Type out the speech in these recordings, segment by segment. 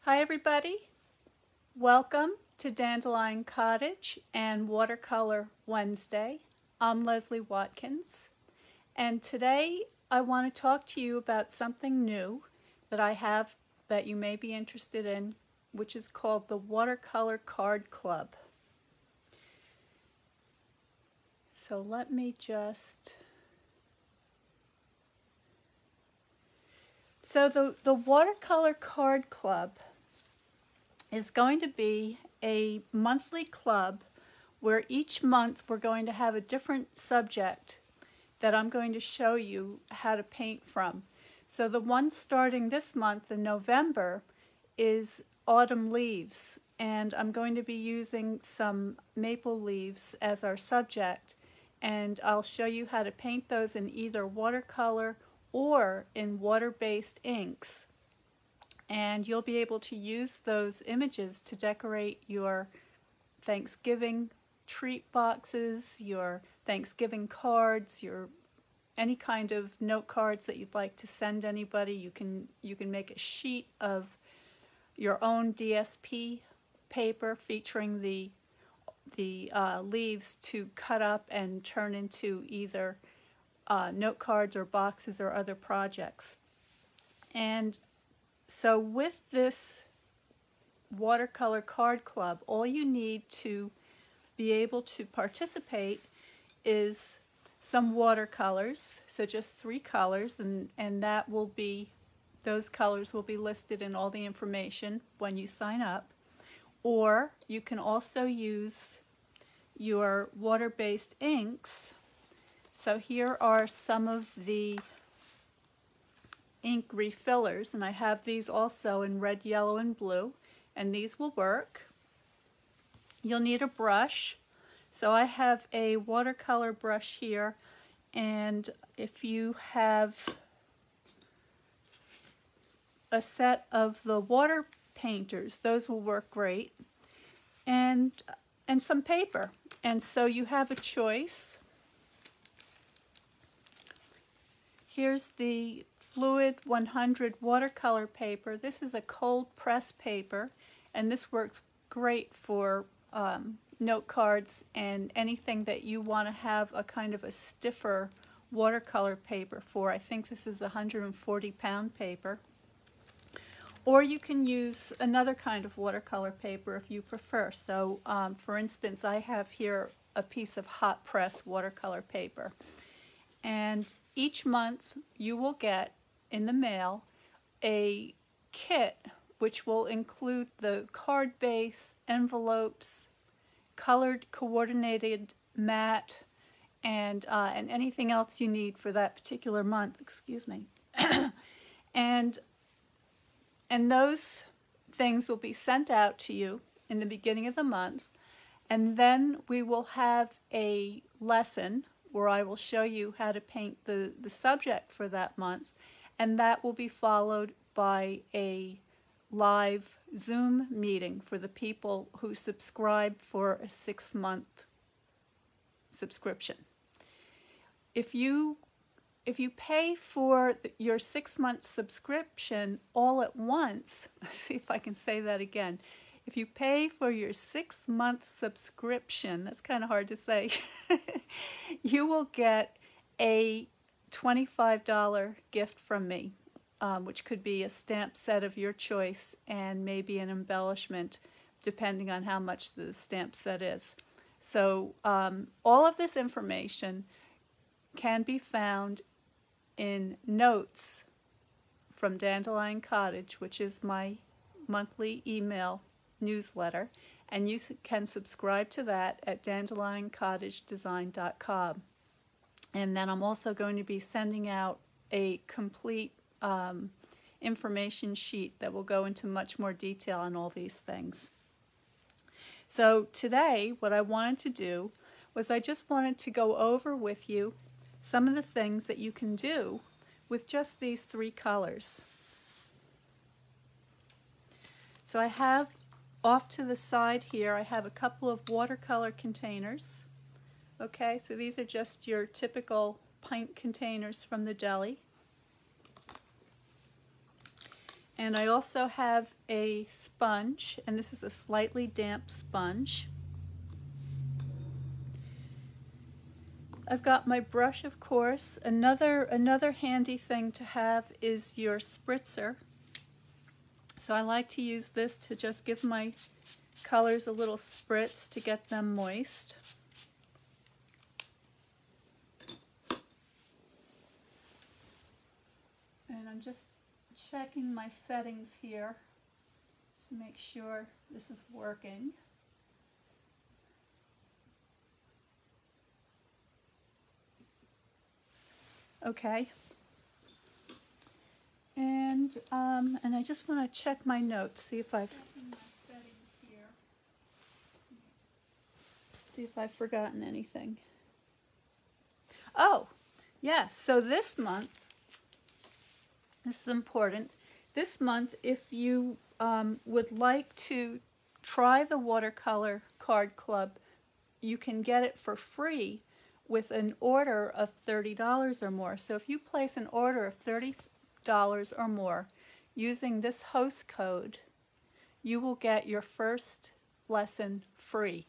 Hi everybody, welcome to Dandelion Cottage and Watercolor Wednesday. I'm Leslie Watkins, and today I want to talk to you about something new that I have that you may be interested in, which is called the Watercolor Card Club. So let me just... So the Watercolor Card Club is going to be a monthly club where each month we're going to have a different subject that I'm going to show you how to paint from. So the one starting this month in November is autumn leaves, and I'm going to be using some maple leaves as our subject, and I'll show you how to paint those in either watercolor or in water-based inks. And you'll be able to use those images to decorate your Thanksgiving treat boxes, your Thanksgiving cards, your any kind of note cards that you'd like to send anybody. You can make a sheet of your own DSP paper featuring the leaves to cut up and turn into either note cards or boxes or other projects. And so with this Watercolor Card Club, all you need to be able to participate is some watercolors, so just 3 colors, and that will be, those colors will be listed in all the information when you sign up. Or you can also use your water-based inks. So here are some of the ink refillers, and I have these also in red, yellow, and blue, and these will work. You'll need a brush. So I have a watercolor brush here, and if you have a set of the water painters, those will work great, and some paper. And so you have a choice. Here's the Fluid 100 watercolor paper. This is a cold press paper, and this works great for note cards and anything that you want to have a kind of a stiffer watercolor paper for. I think this is 140-pound paper. Or you can use another kind of watercolor paper if you prefer. So for instance, I have here a piece of hot press watercolor paper. And each month you will get in the mail a kit which will include the card base, envelopes, colored coordinated mat, and anything else you need for that particular month. Excuse me. and those things will be sent out to you in the beginning of the month, and then we will have a lesson where I will show you how to paint the subject for that month, and that will be followed by a live Zoom meeting for the people who subscribe for a 6-month subscription. If you pay for your 6-month subscription all at once, see if I can say that again. If you pay for your 6-month subscription, that's kind of hard to say, you will get a $25 gift from me, which could be a stamp set of your choice and maybe an embellishment depending on how much the stamp set is. So all of this information can be found in notes from Dandelion Cottage, which is my monthly email newsletter, and you can subscribe to that at dandelioncottagedesign.com. And then I'm also going to be sending out a complete information sheet that will go into much more detail on all these things. So today what I wanted to do was I just wanted to go over with you some of the things that you can do with just these 3 colors. So I have off to the side here, I have a couple of watercolor containers. Okay, so these are just your typical pint containers from the deli. And I also have a sponge, and this is a slightly damp sponge. I've got my brush, of course. Another handy thing to have is your spritzer. So I like to use this to just give my colors a little spritz to get them moist. And I'm just checking my settings here to make sure this is working. Okay. And I just want to check my notes, see if I've forgotten anything. Oh, yes. So this month, this is important. This month, if you would like to try the Watercolor Card Club, you can get it for free with an order of $30 or more. So if you place an order of $30 or more using this host code, you will get your first lesson free.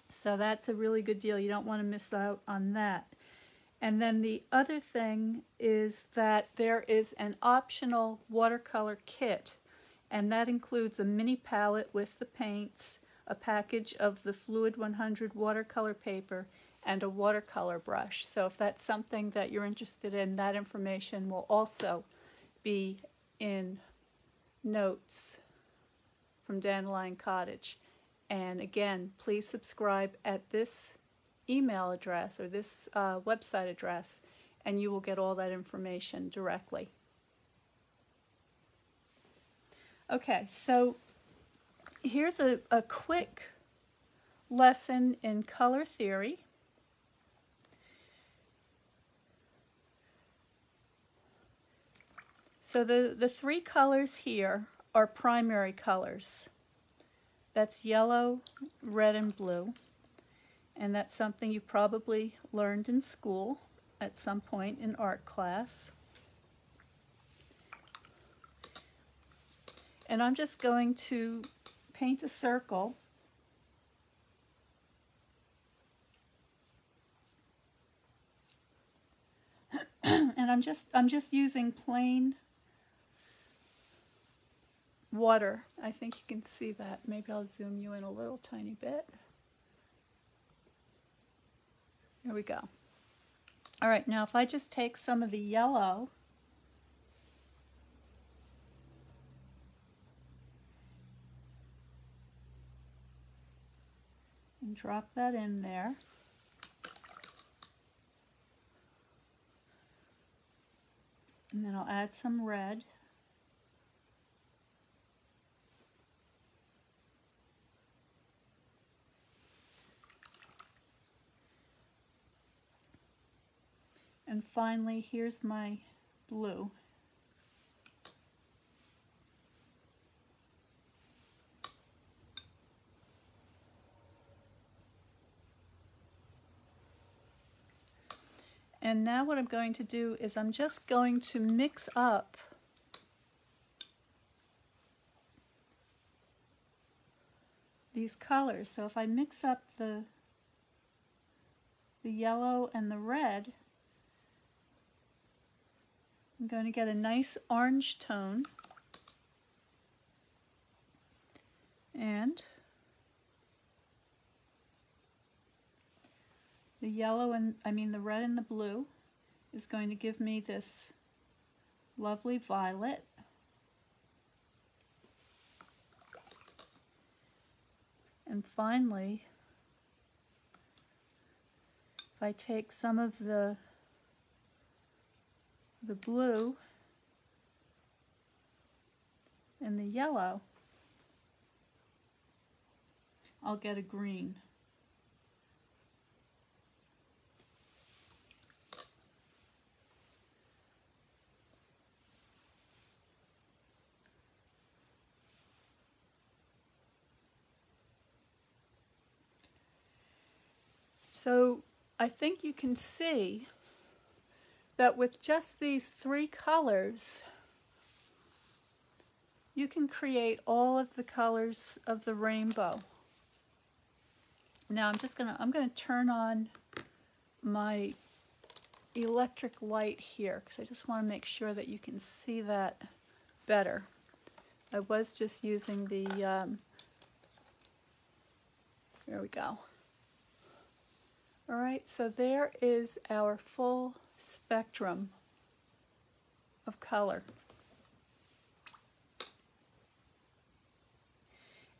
So that's a really good deal. You don't want to miss out on that. And then the other thing is that there is an optional watercolor kit, and that includes a mini palette with the paints, a package of the Fluid 100 watercolor paper, and a watercolor brush. So if that's something that you're interested in, that information will also be in notes from Dandelion Cottage. And again, please subscribe at this email address or this website address, and you will get all that information directly. Okay, so here's a quick lesson in color theory. So the three colors here are primary colors. That's yellow, red, and blue. And that's something you probably learned in school at some point in art class. And I'm just going to paint a circle. And I'm just using plain water. I think you can see that. Maybe I'll zoom you in a little tiny bit. There we go. All right, now if I just take some of the yellow and drop that in there. And then I'll add some red. And finally, here's my blue. And now what I'm going to do is I'm just going to mix up these colors. So if I mix up the yellow and the red, I'm going to get a nice orange tone, and the yellow and the red and the blue is going to give me this lovely violet. And finally, if I take some of the blue and the yellow, I'll get a green. So I think you can see that with just these three colors, you can create all of the colors of the rainbow. Now I'm gonna turn on my electric light here because I just want to make sure that you can see that better. I was just using the, there we go. All right, so there is our full spectrum of color.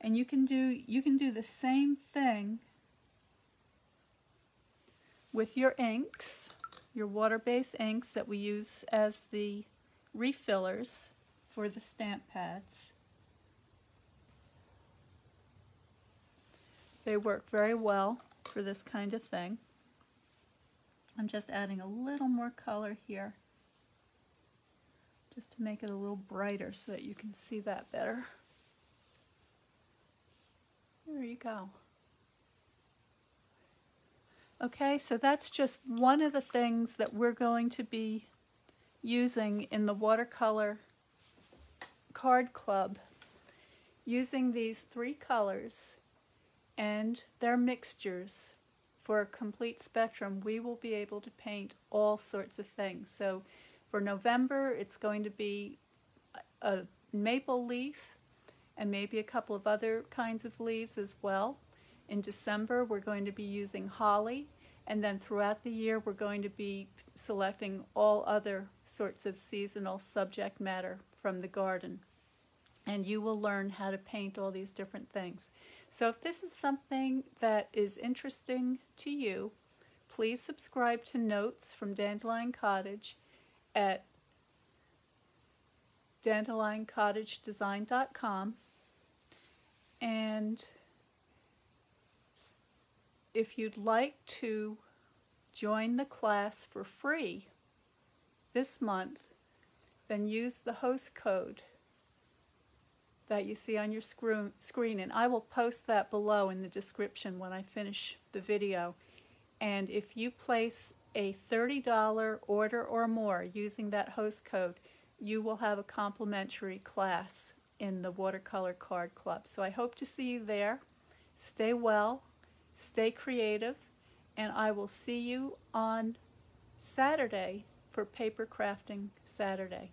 And you can do the same thing with your inks, your water-based inks that we use as the refillers for the stamp pads. They work very well for this kind of thing. I'm just adding a little more color here just to make it a little brighter so that you can see that better. There you go. Okay, so that's just one of the things that we're going to be using in the Watercolor Card Club, using these 3 colors and their mixtures for a complete spectrum. We will be able to paint all sorts of things. So for November, it's going to be a maple leaf and maybe a couple of other kinds of leaves as well. In December, we're going to be using holly, and then throughout the year, we're going to be selecting all other sorts of seasonal subject matter from the garden. And you will learn how to paint all these different things. So if this is something that is interesting to you, please subscribe to Notes from Dandelion Cottage at dandelioncottagedesign.com. And if you'd like to join the class for free this month, then use the host code that you see on your screen, and I will post that below in the description when I finish the video. And if you place a $30 order or more using that host code, you will have a complimentary class in the Watercolor Card Club. So I hope to see you there. Stay well, stay creative, and I will see you on Saturday for Paper Crafting Saturday.